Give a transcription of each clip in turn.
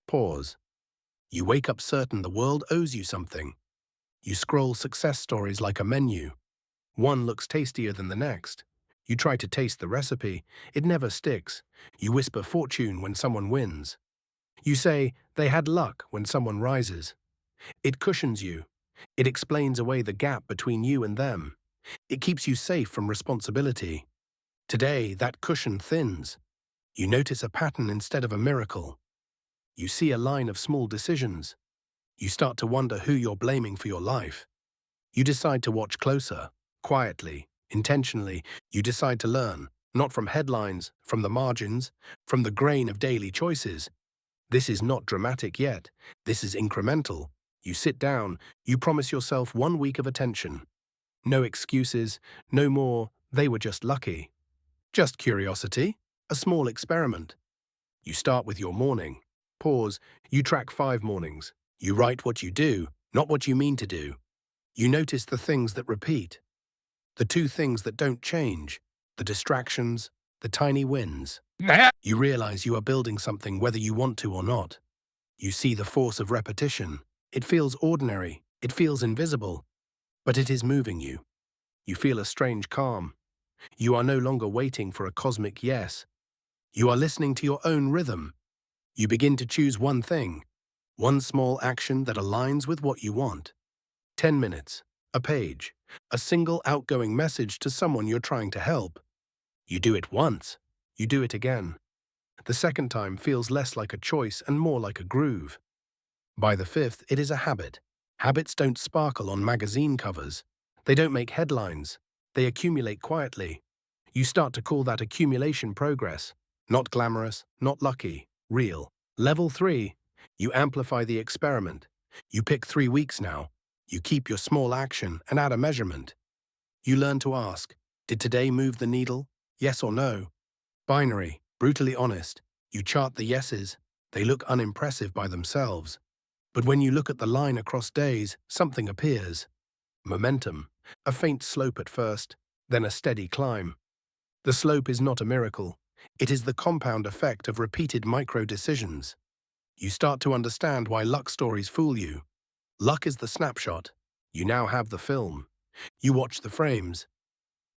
Pause. You wake up certain the world owes you something. You scroll success stories like a menu. One looks tastier than the next. You try to taste the recipe. It never sticks. You whisper fortune when someone wins. You say they had luck when someone rises. It cushions you. It explains away the gap between you and them. It keeps you safe from responsibility. Today, that cushion thins. You notice a pattern instead of a miracle. You see a line of small decisions. You start to wonder who you're blaming for your life. You decide to watch closer, quietly, intentionally. You decide to learn, not from headlines, from the margins, from the grain of daily choices. This is not dramatic yet. This is incremental. You sit down, you promise yourself 1 week of attention. No excuses, no more, they were just lucky. Just curiosity, a small experiment. You start with your morning. Pause, you track 5 mornings. You write what you do, not what you mean to do. You notice the things that repeat. The two things that don't change. The distractions, the tiny wins. You realize you are building something whether you want to or not. You see the force of repetition. It feels ordinary, it feels invisible, but it is moving you. You feel a strange calm. You are no longer waiting for a cosmic yes. You are listening to your own rhythm. You begin to choose one thing, one small action that aligns with what you want. 10 minutes, a page, a single outgoing message to someone you're trying to help. You do it once, you do it again. The second time feels less like a choice and more like a groove. By the fifth, it is a habit. Habits don't sparkle on magazine covers. They don't make headlines. They accumulate quietly. You start to call that accumulation progress. Not glamorous, not lucky, real. Level 3. You amplify the experiment. You pick 3 weeks now. You keep your small action and add a measurement. You learn to ask, did today move the needle? Yes or no? Binary, brutally honest. You chart the yeses. They look unimpressive by themselves. But when you look at the line across days, something appears. Momentum, a faint slope at first, then a steady climb. The slope is not a miracle. It is the compound effect of repeated micro-decisions. You start to understand why luck stories fool you. Luck is the snapshot. You now have the film. You watch the frames.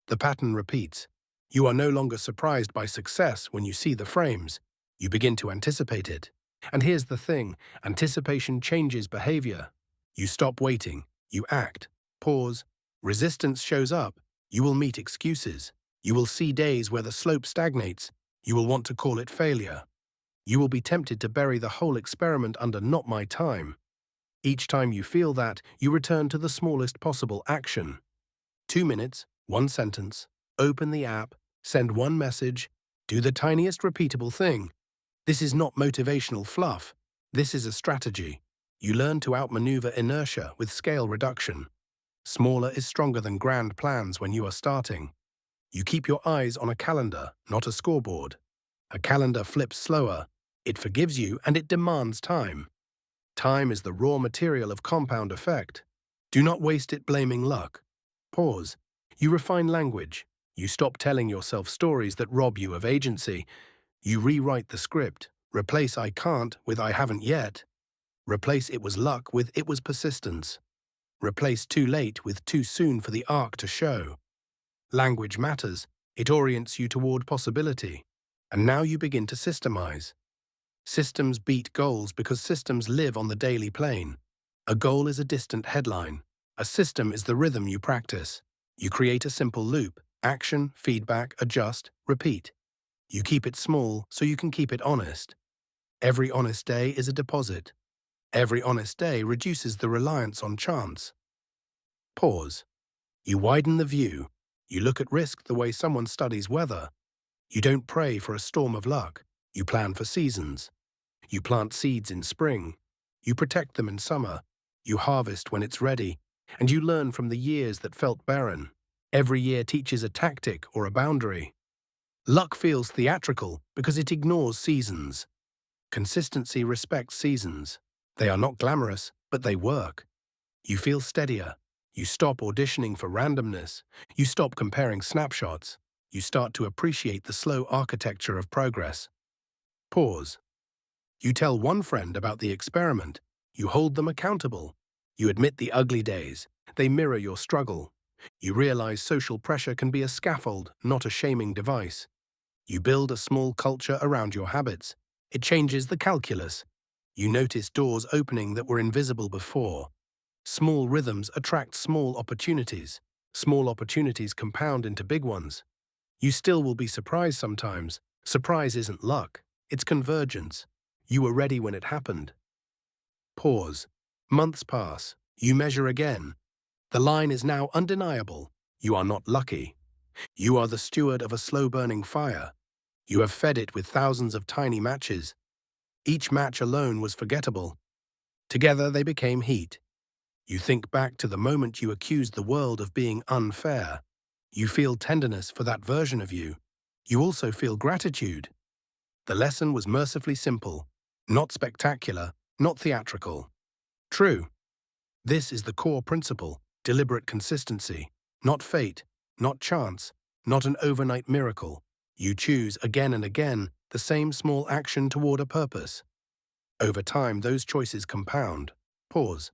The pattern repeats. You are no longer surprised by success when you see the frames. You begin to anticipate it. And here's the thing, anticipation changes behavior. You stop waiting. You act. Pause. Resistance shows up. You will meet excuses. You will see days where the slope stagnates. You will want to call it failure. You will be tempted to bury the whole experiment under "not my time." Each time you feel that, you return to the smallest possible action. 2 minutes, 1 sentence, open the app, send one message, do the tiniest repeatable thing. This is not motivational fluff. This is a strategy. You learn to outmaneuver inertia with scale reduction. Smaller is stronger than grand plans when you are starting. You keep your eyes on a calendar, not a scoreboard. A calendar flips slower. It forgives you and it demands time. Time is the raw material of compound effect. Do not waste it blaming luck. Pause. You refine language. You stop telling yourself stories that rob you of agency. You rewrite the script. Replace "I can't" with "I haven't yet." Replace "it was luck" with "it was persistence." Replace "too late" with "too soon for the arc to show." Language matters. It orients you toward possibility. And now you begin to systemize. Systems beat goals because systems live on the daily plane. A goal is a distant headline. A system is the rhythm you practice. You create a simple loop: action, feedback, adjust, repeat. You keep it small so you can keep it honest. Every honest day is a deposit. Every honest day reduces the reliance on chance. Pause. You widen the view. You look at risk the way someone studies weather. You don't pray for a storm of luck. You plan for seasons. You plant seeds in spring. You protect them in summer. You harvest when it's ready. And you learn from the years that felt barren. Every year teaches a tactic or a boundary. Luck feels theatrical because it ignores seasons. Consistency respects seasons. They are not glamorous, but they work. You feel steadier. You stop auditioning for randomness. You stop comparing snapshots. You start to appreciate the slow architecture of progress. Pause. You tell one friend about the experiment. You hold them accountable. You admit the ugly days. They mirror your struggle. You realize social pressure can be a scaffold, not a shaming device. You build a small culture around your habits. It changes the calculus. You notice doors opening that were invisible before. Small rhythms attract small opportunities. Small opportunities compound into big ones. You still will be surprised sometimes. Surprise isn't luck, it's convergence. You were ready when it happened. Pause. Months pass. You measure again. The line is now undeniable. You are not lucky. You are the steward of a slow-burning fire. You have fed it with thousands of tiny matches. Each match alone was forgettable. Together they became heat. You think back to the moment you accused the world of being unfair. You feel tenderness for that version of you. You also feel gratitude. The lesson was mercifully simple, not spectacular, not theatrical. True. This is the core principle, deliberate consistency, not fate, not chance, not an overnight miracle. You choose again and again the same small action toward a purpose. Over time, those choices compound. Pause.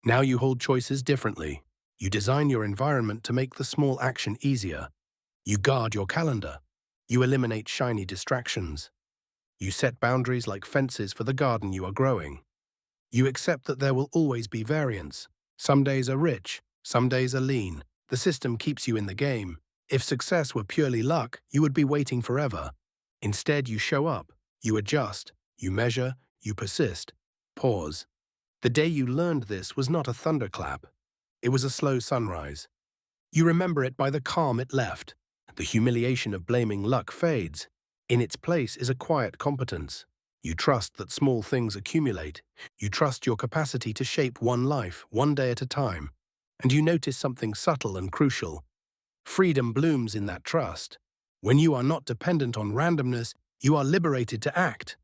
Now you hold choices differently. You design your environment to make the small action easier. You guard your calendar. You eliminate shiny distractions. You set boundaries like fences for the garden you are growing. You accept that there will always be variance. Some days are rich, some days are lean. The system keeps you in the game. If success were purely luck, you would be waiting forever. Instead, you show up, you adjust, you measure, you persist. Pause. The day you learned this was not a thunderclap. It was a slow sunrise. You remember it by the calm it left. The humiliation of blaming luck fades. In its place is a quiet competence. You trust that small things accumulate. You trust your capacity to shape one life, one day at a time. And you notice something subtle and crucial. Freedom blooms in that trust. When you are not dependent on randomness, you are liberated to act.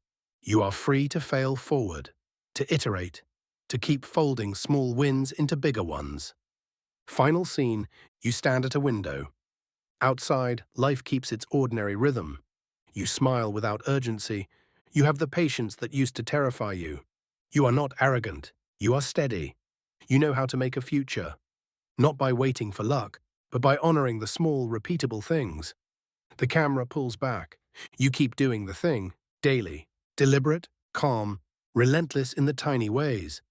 You are free to fail forward, to iterate, to keep folding small wins into bigger ones. Final scene, you stand at a window. Outside, life keeps its ordinary rhythm. You smile without urgency. You have the patience that used to terrify you. You are not arrogant. You are steady. You know how to make a future. Not by waiting for luck, but by honoring the small, repeatable things. The camera pulls back. You keep doing the thing, daily. Deliberate, calm, relentless in the tiny ways.